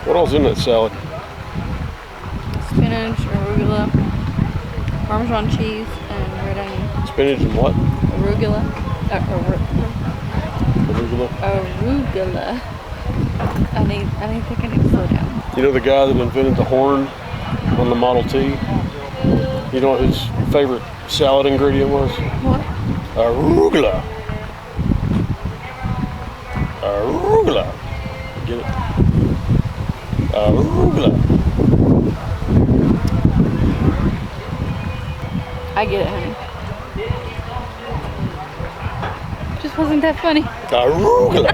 What else in that salad? Spinach, arugula, Parmesan cheese, and red onion. Spinach and what? Arugula. Arugula. Arugula. I think I need to slow down. You know the guy that invented the horn on the Model T? You know what his favorite salad ingredient was? What? Arugula. Arugula. Get it? Arugula. I get it, honey. Just wasn't that funny. Arugula.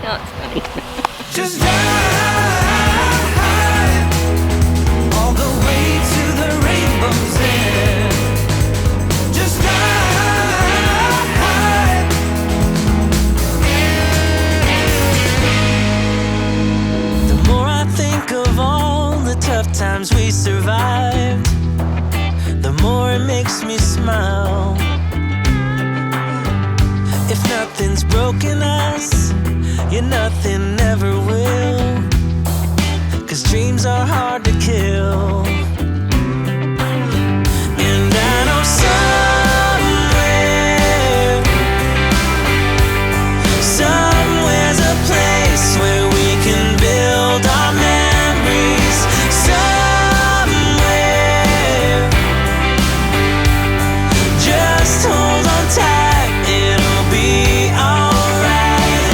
No, it's funny. Just ride all the way to the rainbow's end. Just ride. The more I think of all the tough times we survived, the more it makes me smile. If nothing's broken us, yeah, nothing ever will. 'Cause dreams are hard to kill. And I know somewhere's a place where we can build our memories. Somewhere, just hold on tight, it'll be alright.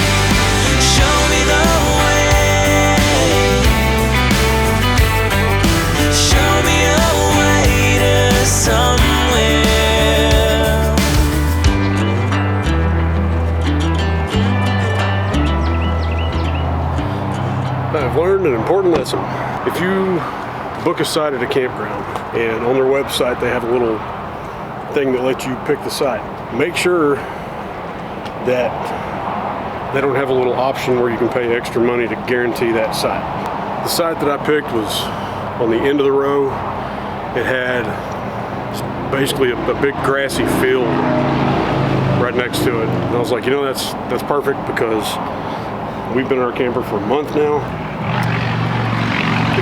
Show me the way. Show me a way to somewhere. I've learned an important lesson. If you book a site at a campground and on their website they have a little thing that lets you pick the site, make sure that they don't have a little option where you can pay extra money to guarantee that site. The site that I picked was on the end of the row. It had basically a big grassy field right next to it. And I was like, you know, that's perfect because we've been in our camper for a month now. The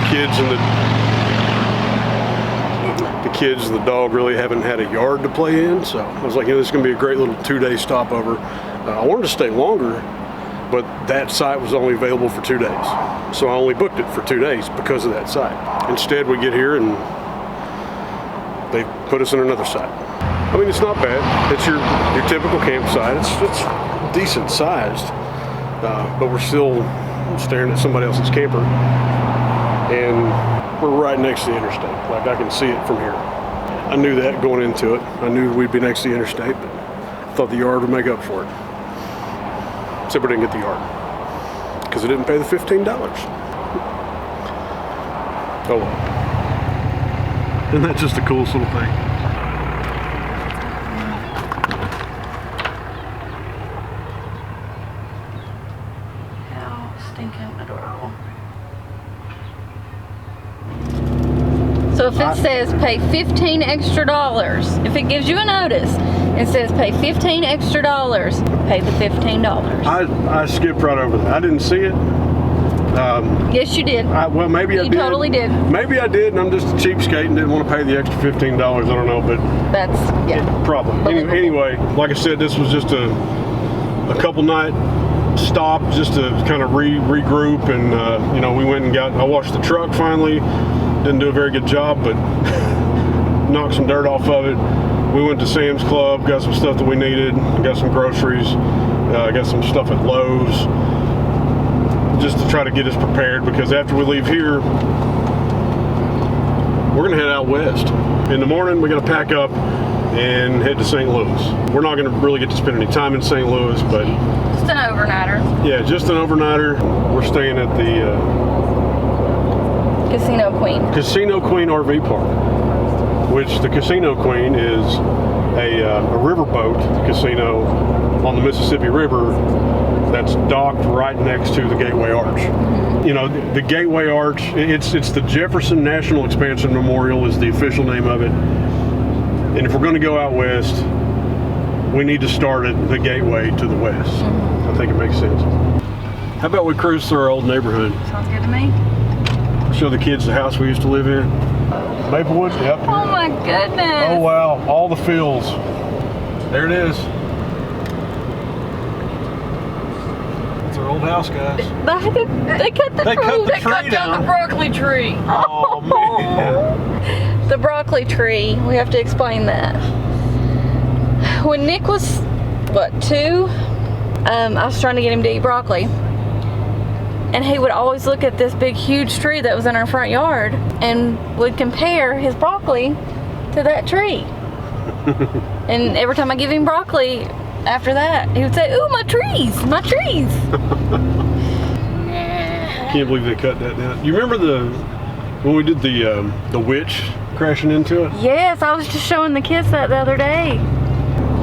kids and the dog really haven't had a yard to play in, so I was like, you know, this is going to be a great little 2-day stopover. I wanted to stay longer, but that site was only available for 2 days, so I only booked it for 2 days because of that site. Instead, we get here and they put us in another site. I mean, it's not bad. It's your typical campsite. It's decent sized, but we're still staring at somebody else's camper, and we're right next to the interstate. Like, I can see it from here. I knew that going into it. I knew we'd be next to the interstate, but I thought the yard would make up for it. Except we didn't get the yard because I didn't pay the $15. Oh well. Isn't that just the coolest little thing? How stinking adorable. So if it says pay $15 extra, if it gives you a notice, it says pay $15 extra, pay the $15. I skipped right over that. I didn't see it. Yes, you did. Well, maybe I did. You totally did. Maybe I did, and I'm just a cheapskate and didn't want to pay the extra $15. I don't know, but That's, yeah. probably. Anyway, like I said, this was just a couple night stop just to kind of regroup, and you know, we went and I washed the truck finally. Didn't do a very good job, but knocked some dirt off of it. We went to Sam's Club, got some stuff that we needed, got some groceries, got some stuff at Lowe's, just to try to get us prepared, because after we leave here, we're gonna head out west. In the morning, we gotta pack up and head to St. Louis. We're not gonna really get to spend any time in St. Louis, but Just an overnighter. yeah, just an overnighter. We're staying at the Casino Queen. Casino Queen RV Park, which the Casino Queen is a riverboat casino on the Mississippi River that's docked right next to the Gateway Arch. You know, the Gateway Arch, it's the Jefferson National Expansion Memorial is the official name of it. And if we're going to go out west, we need to start at the Gateway to the west. I think it makes sense. How about we cruise through our old neighborhood? Sounds good to me. Show the kids the house we used to live in. Maplewood, yep. Oh my goodness. Oh wow, all the fields. There it is. It's our old house, guys. They cut the tree. They cut down the broccoli tree. Oh man. The broccoli tree. We have to explain that. When Nick was, what, 2? I was trying to get him to eat broccoli. And he would always look at this big, huge tree that was in our front yard and would compare his broccoli to that tree. And every time I give him broccoli after that, he would say, "Ooh, my trees, my trees." Can't believe they cut that down. You remember when we did the witch crashing into it? Yes, I was just showing the kids that the other day.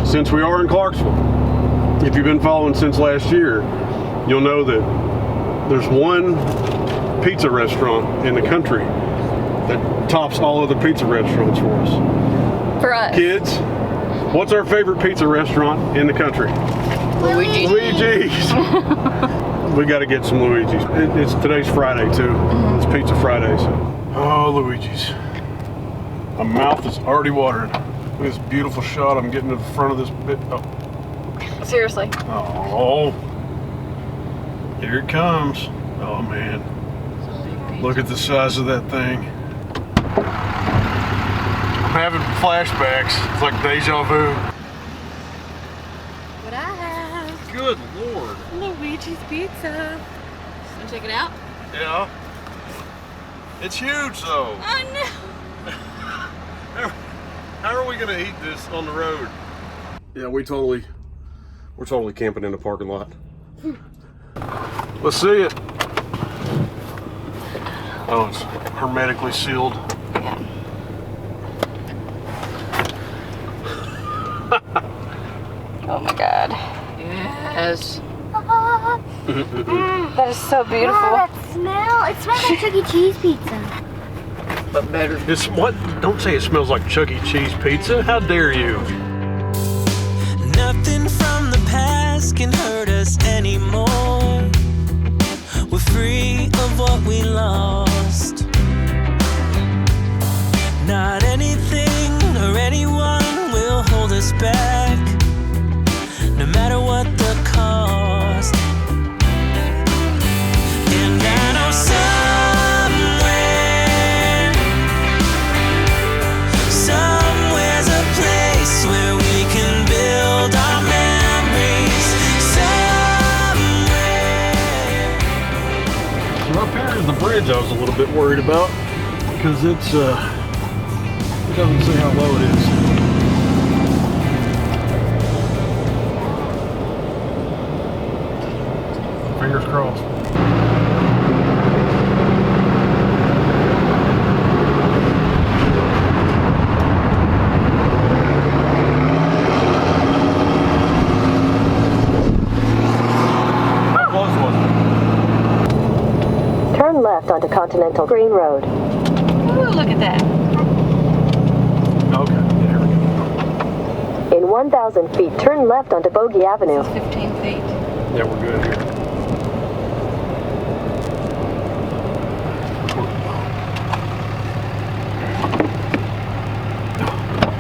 Since we are in Clarksville, if you've been following since last year, you'll know that there's one pizza restaurant in the country that tops all other pizza restaurants for us. For us. Kids, what's our favorite pizza restaurant in the country? Luigi's. We got to get some Luigi's. It's today's Friday too. It's Pizza Friday. So. Oh, Luigi's. My mouth is already watering. Look at this beautiful shot. I'm getting to the front of this bit. Oh. Seriously. Oh. Here it comes. Oh man. Look at the size of that thing. I'm having flashbacks. It's like deja vu. What I have. Good Lord. Luigi's Pizza. Wanna check it out? Yeah. It's huge though. I know. How are we gonna eat this on the road? Yeah, we're totally camping in the parking lot. Let's see it. Oh, it's hermetically sealed. Yeah. Oh my God. Yes. That is so beautiful. Oh, that smell. It smells like Chuck E. Cheese pizza. But better. It's what? Don't say it smells like Chuck E. Cheese pizza. How dare you? Nothing from the past can hurt us anymore. We're free of what we lost. Not anything or anyone will hold us back, no matter what the cost. And I know somewhere's a place where we can build our memories. Somewhere. So up here is the bridge I was a little bit worried about because it doesn't say how low it is. Fingers crossed. How close was it? Turn left onto Continental Green Road. Ooh, look at that. Okay, there we go. In 1,000 feet, turn left onto Bogey Avenue. 15 feet. Yeah, we're good here.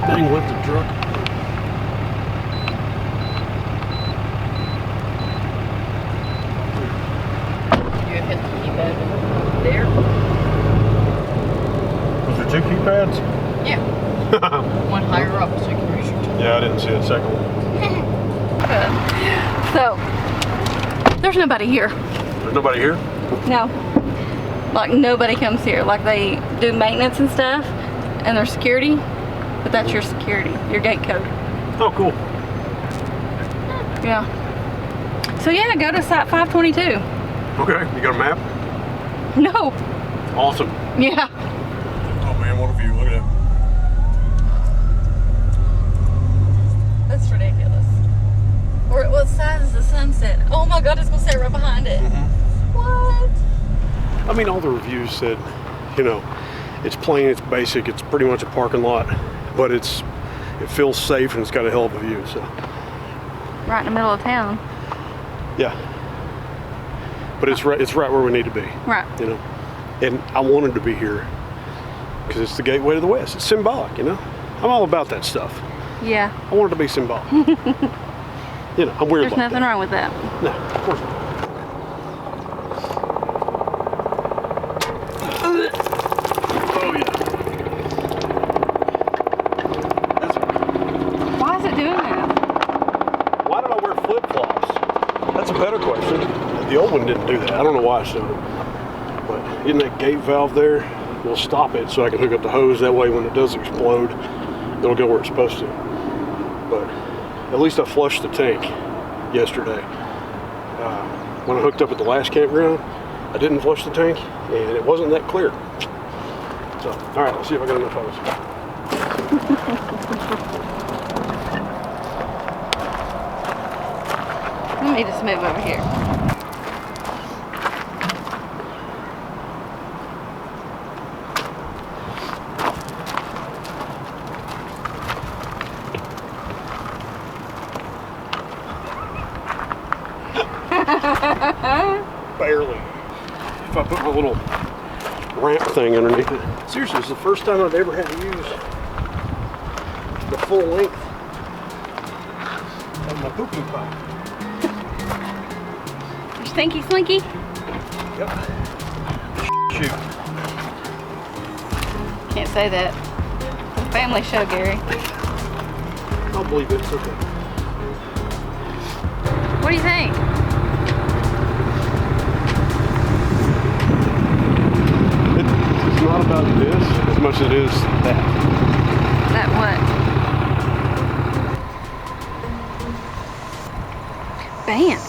Dang, what the truck? You hit the keypad there? Was there 2 keypads? Yeah. One higher up so you can reach your toe. Yeah, I didn't see a second one. So, there's nobody here. There's nobody here? No. Like, nobody comes here. Like, they do maintenance and stuff, and there's security, but that's your security, your gate code. Oh, cool. Yeah. So, yeah, go to site 522. Okay, you got a map? No. Awesome. Yeah. Oh man, what a view, look at that. That's ridiculous. Or what size is the sunset? Oh my God, it's gonna set right behind it. What? I mean, all the reviews said, you know, it's plain, it's basic, it's pretty much a parking lot, but it feels safe and it's got a hell of a view, so. Right in the middle of town. Yeah. But it's right where we need to be. Right. You know, And I wanted to be here because it's the gateway to the West. It's symbolic, you know? I'm all about that stuff. Yeah. I want it to be symbolic. You know, I'm weird There's like nothing wrong with that. No, of course not. Oh yeah. Why is it doing that? Why did I wear flip-flops? That's a better question. The old one didn't do that. I don't know why it's doing it. But getting that gate valve there will stop it so I can hook up the hose. That way when it does explode, it'll go where it's supposed to. But at least I flushed the tank yesterday. When I hooked up at the last campground, I didn't flush the tank and it wasn't that clear. So, all right, let's see if I got enough hose. Let me just move over here. Barely. If I put my little ramp thing underneath it. Seriously, it's the first time I've ever had to use the full length of my pooping pipe. Your stinky slinky? Yep. Shoot. Can't say that. It's a family show, Gary. I'll believe it. It's okay. What do you think? It's not about this as much as it is that. That what? Bam.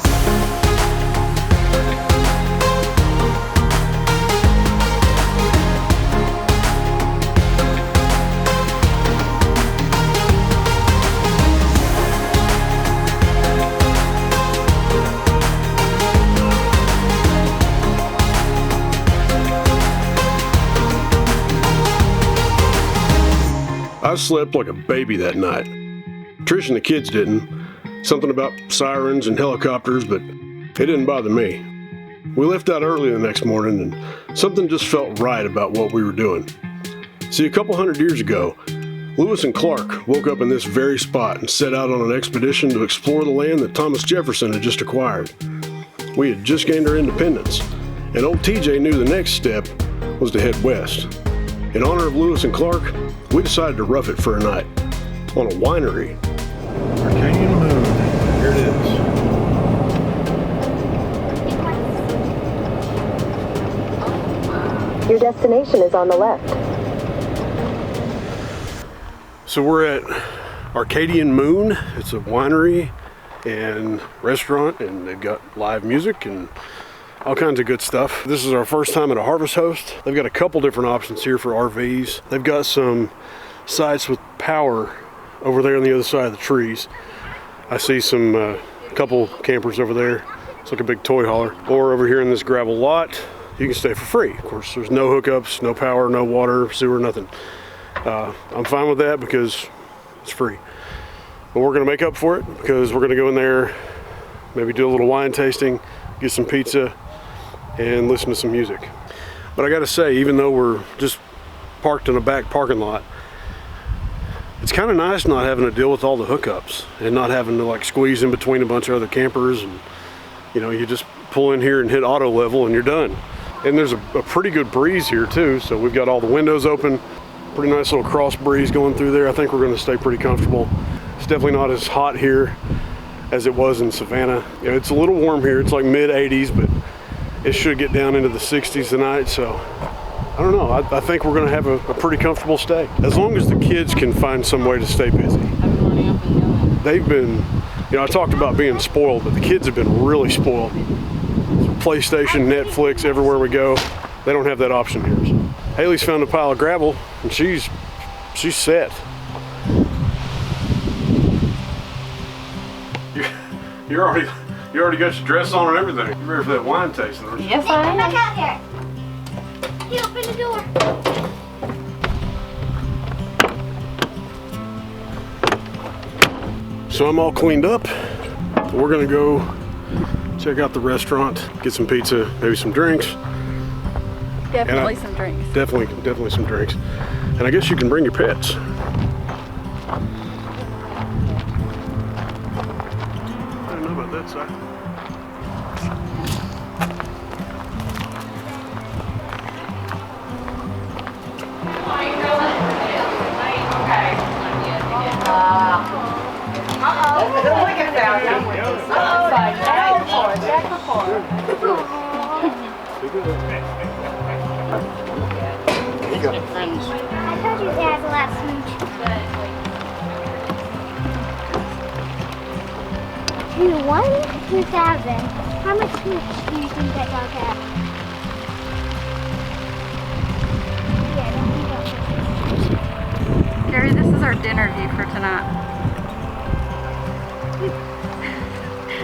I slept like a baby that night. Trish and the kids didn't. Something about sirens and helicopters, but it didn't bother me. We left out early the next morning and something just felt right about what we were doing. See, a couple hundred years ago, Lewis and Clark woke up in this very spot and set out on an expedition to explore the land that Thomas Jefferson had just acquired. We had just gained our independence, and old TJ knew the next step was to head west. In honor of Lewis and Clark, we decided to rough it for a night on a winery. Arcadian Moon, here it is. Your destination is on the left. So we're at Arcadian Moon. It's a winery and restaurant, and they've got live music and all kinds of good stuff. This is our first time at a Harvest Host. They've got a couple different options here for RVs. They've got some sites with power over there on the other side of the trees. I see some couple campers over there. It's like a big toy hauler. Or over here in this gravel lot, you can stay for free. Of course, there's no hookups, no power, no water, sewer, nothing. I'm fine with that because it's free. But we're gonna make up for it because we're gonna go in there, maybe do a little wine tasting, get some pizza, and listen to some music. But I gotta say, even though we're just parked in a back parking lot, it's kind of nice not having to deal with all the hookups and not having to like squeeze in between a bunch of other campers, and you know, you just pull in here and hit auto level and you're done. And there's a pretty good breeze here too, so we've got all the windows open, pretty nice little cross breeze going through there. I think we're going to stay pretty comfortable. It's definitely not as hot here as it was in Savannah. You know, it's a little warm here, it's like mid 80s, but it should get down into the 60s tonight, so I don't know. I think we're going to have a pretty comfortable stay, as long as the kids can find some way to stay busy. They've been, you know, I talked about being spoiled, but the kids have been really spoiled. PlayStation, Netflix, everywhere we go. They don't have that option here. So Haley's found a pile of gravel, and she's set. You already got your dress on and everything. You ready for that wine tasting, aren't you? Yes, I Come back am. out here. He opened the door. So I'm all cleaned up. We're gonna go check out the restaurant, get some pizza, maybe some drinks, Definitely some drinks. Definitely some drinks. And I guess you can bring your pets. I don't know about that side. I told you Dad's a lot of smooch. 2,000. How much smooch do you think that dog had? Yeah, Gary, this is our dinner view for tonight.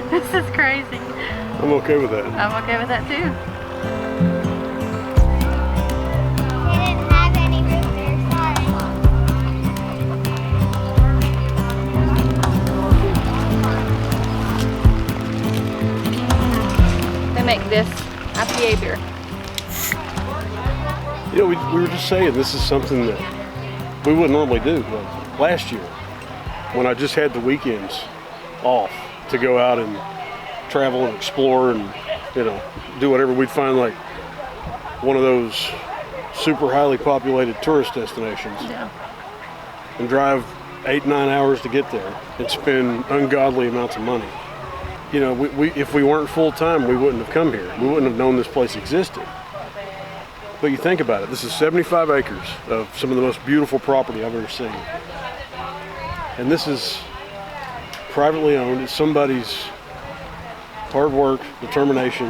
This is crazy. I'm okay with that. I'm okay with that too. they didn't have any room there, sorry. They make this IPA beer. You know, we were just saying this is something that we wouldn't normally do. Like last year, when I just had the weekends off to go out and travel and explore and, you know, do whatever, we'd find like one of those super highly populated tourist destinations Yeah. and drive 8-9 hours to get there and spend ungodly amounts of money. You know, we if we weren't full time, we wouldn't have come here. We wouldn't have known this place existed. But you think about it, this is 75 acres of some of the most beautiful property I've ever seen. And this is privately owned. It's somebody's hard work, determination.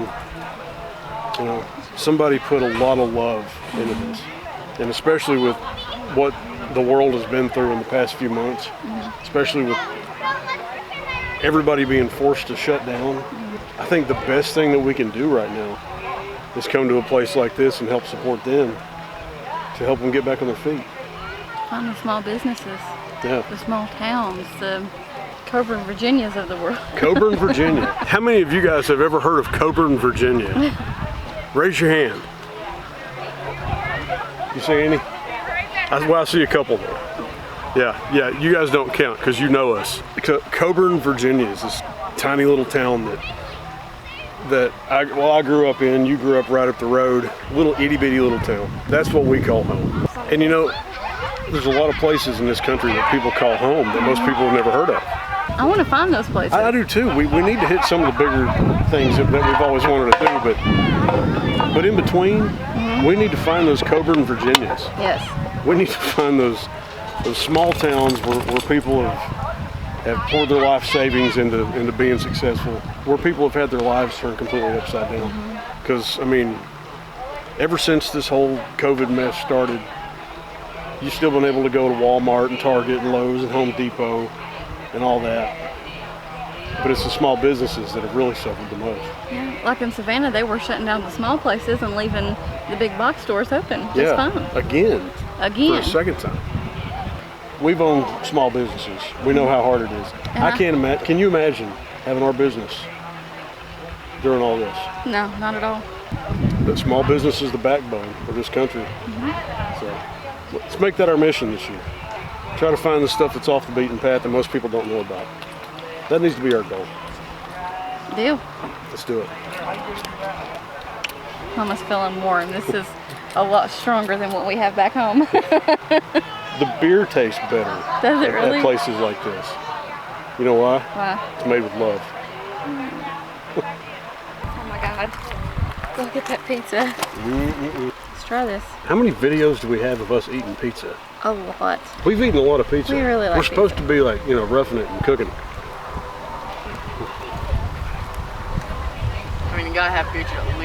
You know, somebody put a lot of love into this. And especially with what the world has been through in the past few months, especially with everybody being forced to shut down, I think the best thing that we can do right now is come to a place like this and help support them to help them get back on their feet. Find the small businesses, Yeah. the small towns, the Coburn, Virginias of the world. Coburn, Virginia. How many of you guys have ever heard of Coburn, Virginia? Raise your hand. You see any? I see a couple there. Yeah, you guys don't count because you know us. Coburn, Virginia is this tiny little town that I grew up in. You grew up right up the road. Little itty bitty little town. That's what we call home. And you know, there's a lot of places in this country that people call home that most people have never heard of. I want to find those places. I do too. We need to hit some of the bigger things that we've always wanted to do, but in between, we need to find those Coburn, Virginias. Yes. We need to find those small towns where people have poured their life savings into being successful, where people have had their lives turned completely upside down. Because, I mean, ever since this whole COVID mess started, you've still been able to go to Walmart and Target and Lowe's and Home Depot and all that. But it's the small businesses that have really suffered the most. Yeah. Like in Savannah, they were shutting down the small places and leaving the big box stores open. Just fine. Again. Again. For a second time. We've owned small businesses. We know how hard it is. I can't imagine. Can you imagine having our business during all this? No, not at all. But small business is the backbone of this country. So let's make that our mission this year. Try to find the stuff that's off the beaten path that most people don't know about. That needs to be our goal. Deal. Let's do it. Mama's feeling warm. This is a lot stronger than what we have back home. The beer tastes better Does it really? at places like this. You know why? Wow. It's made with love. Oh my God. Look at that pizza. Let's try this. How many videos do we have of us eating pizza? A lot. We've eaten a lot of pizza. We really like We're supposed to be like, you know, roughing it and cooking it. I mean, you gotta have pizza at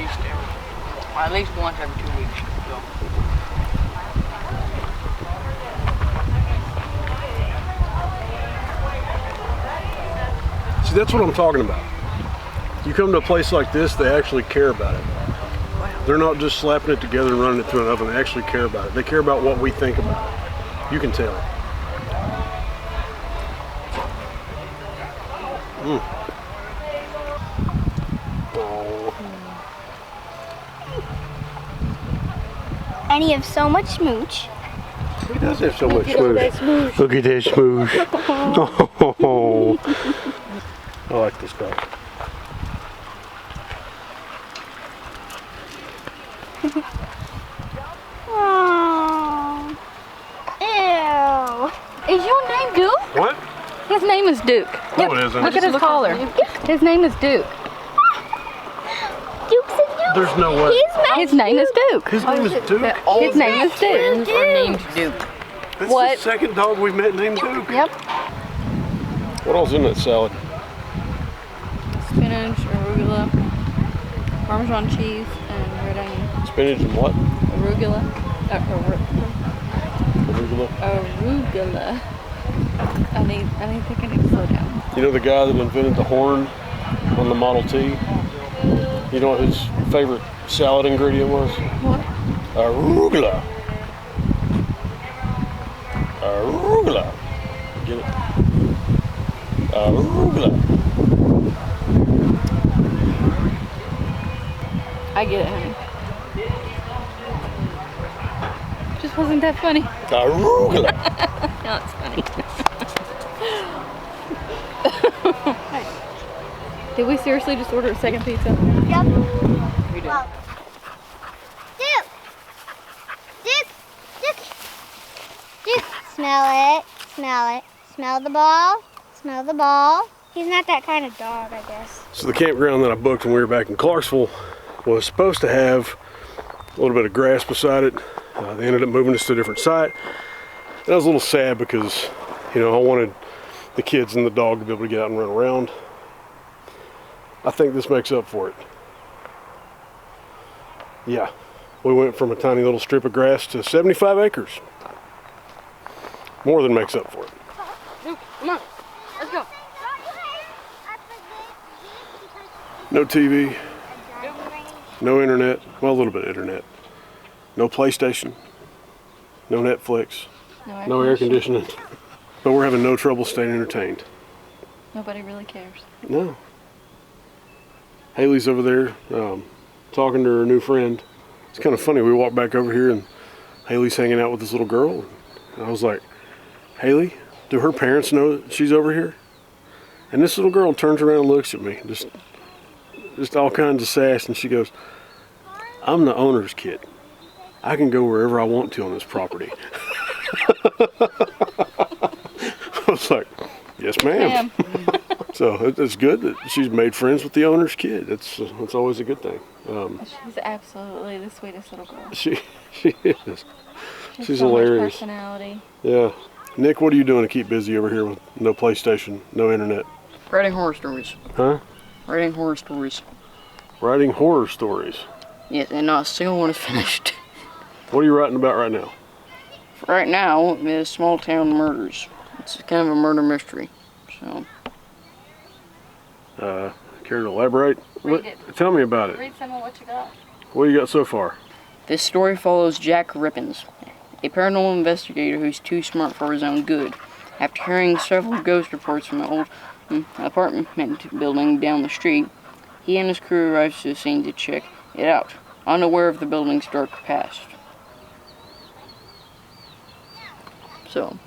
least once every 2 weeks. So. See, that's what I'm talking about. You come to a place like this, they actually care about it. They're not just slapping it together and running it through an oven. They actually care about it. They care about what we think about it. You can tell. Oh. And you have so much smooch. He does have so much smooch. Look at that smooch. Oh, I like this dog. Oh. Ew. Is your name Duke? What? His name is Duke. No, it isn't. Look at his collar. His name is Duke. Duke's a Duke. There's no way. His name is Duke. His name is Duke. His name is Duke. Friends are named Duke. That's What? the second dog we've met named Duke. Yep. What else in that salad? Spinach, arugula, Parmesan cheese, and red onion. Spinach and what? Arugula. Arugula. Arugula. I think I need to slow down. You know the guy that invented the horn on the Model T? You know what his favorite salad ingredient was? What? Arugula. Arugula. Get it? Arugula. I get it, honey. Just wasn't that funny. Arugula. No, it's funny. Did we seriously just order a second pizza? Yep. We did. Well, Duke. Duke. Duke. Duke. Smell it. Smell it. Smell the ball. Smell the ball. He's not that kind of dog, I guess. So the campground that I booked when we were back in Clarksville was supposed to have a little bit of grass beside it. They ended up moving us to a different site. And I was a little sad because, you know, I wanted the kids and the dog to be able to get out and run around. I think this makes up for it. Yeah, we went from a tiny little strip of grass to 75 acres. More than makes up for it. Duke, come on. Let's go. No TV, no internet, well, a little bit of internet. No PlayStation, no Netflix, no air conditioning. But we're having no trouble staying entertained. Nobody really cares. No. Haley's over there talking to her new friend. It's kind of funny. We walked back over here and Haley's hanging out with this little girl. And I was like, Haley, do her parents know that she's over here? And this little girl turns around and looks at me, just all kinds of sass, and she goes, I'm the owner's kid. I can go wherever I want to on this property. I was like, yes, ma'am. So it's good that she's made friends with the owner's kid. That's always a good thing. She's absolutely the sweetest little girl. She is. She's so hilarious. Much personality. Yeah. Nick, what are you doing to keep busy over here with no PlayStation, no internet? Writing horror stories. Huh? Writing horror stories. Writing horror stories. Yes, and not a single one is finished. What are you writing about right now? Right now is Small Town Murders. It's kind of a murder mystery. So, Care to elaborate? Read it. Tell me about it. Read some of what you got. What do you got so far? this story follows Jack Rippins, a paranormal investigator who's too smart for his own good. After hearing several ghost reports from an old apartment building down the street, he and his crew arrives to the scene to check it out, unaware of the building's dark past. So,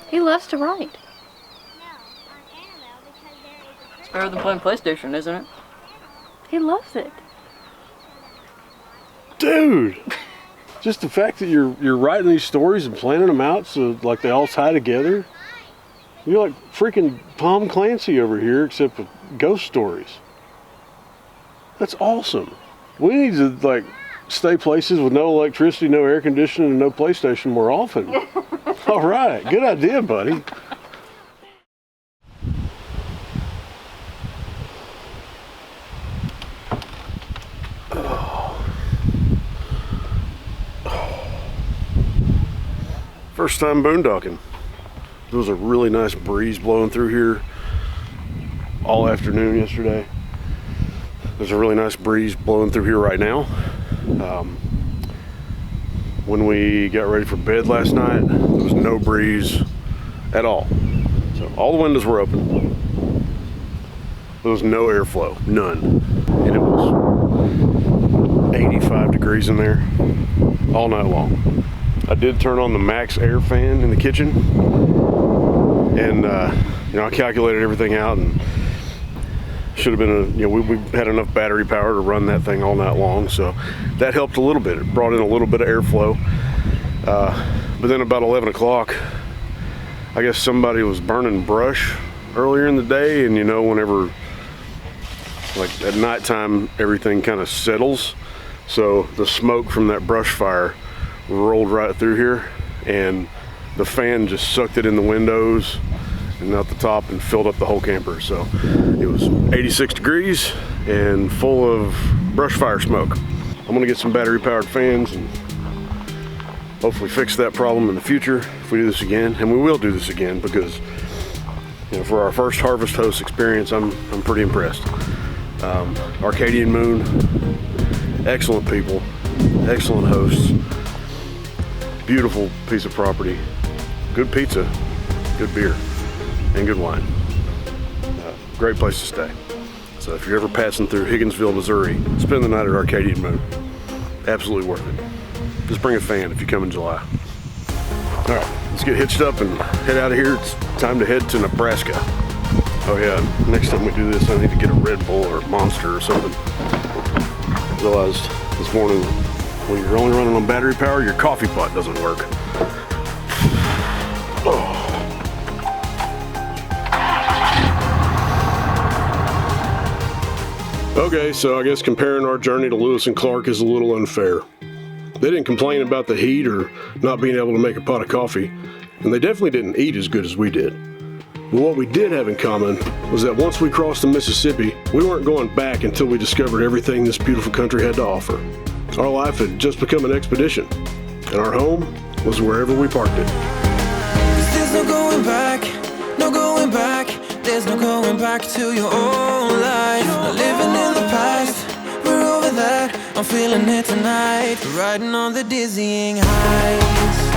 he loves to write. it's better than playing PlayStation, isn't it? He loves it. Dude! Just the fact that you're writing these stories and planning them out so like they all tie together. You're like freaking Tom Clancy over here, except with ghost stories. That's awesome. We need to like stay places with no electricity, no air conditioning, and no PlayStation more often. All right, good idea, buddy. First time boondocking. There was a really nice breeze blowing through here all afternoon yesterday. There's a really nice breeze blowing through here right now. When we got ready for bed last night, there was no breeze at all. So all the windows were open. There was no airflow, none. And it was 85 degrees in there all night long. I did turn on the max air fan in the kitchen, and I calculated everything out, and should have been we had enough battery power to run that thing all night long, so that helped a little bit. It brought in a little bit of airflow, but then about 11 o'clock, I guess somebody was burning brush earlier in the day, and whenever, like at nighttime, everything kind of settles, so the smoke from that brush fire rolled right through here, and the fan just sucked it in the windows and out the top and filled up the whole camper. So it was 86 degrees and full of brush fire smoke. I'm gonna get some battery powered fans and hopefully fix that problem in the future if we do this again, and we will do this again, because for our first Harvest Host experience, I'm pretty impressed. Arcadian Moon, excellent people, excellent hosts, beautiful piece of property, good pizza, good beer, and good wine. Great place to stay. So if you're ever passing through Higginsville, Missouri, spend the night at Arcadian Moon. Absolutely worth it. Just bring a fan if you come in July. All right, let's get hitched up and head out of here. It's time to head to Nebraska. Oh yeah, next time we do this, I need to get a Red Bull or a Monster or something. I realized this morning, when you're only running on battery power, your coffee pot doesn't work. Oh. Okay, so I guess comparing our journey to Lewis and Clark is a little unfair. They didn't complain about the heat or not being able to make a pot of coffee, and they definitely didn't eat as good as we did. But what we did have in common was that once we crossed the Mississippi, we weren't going back until we discovered everything this beautiful country had to offer. Our life had just become an expedition, and our home was wherever we parked it. There's no going back, no going back. There's no going back to your old life. Not living in the past, we're over that. I'm feeling it tonight, riding on the dizzying heights.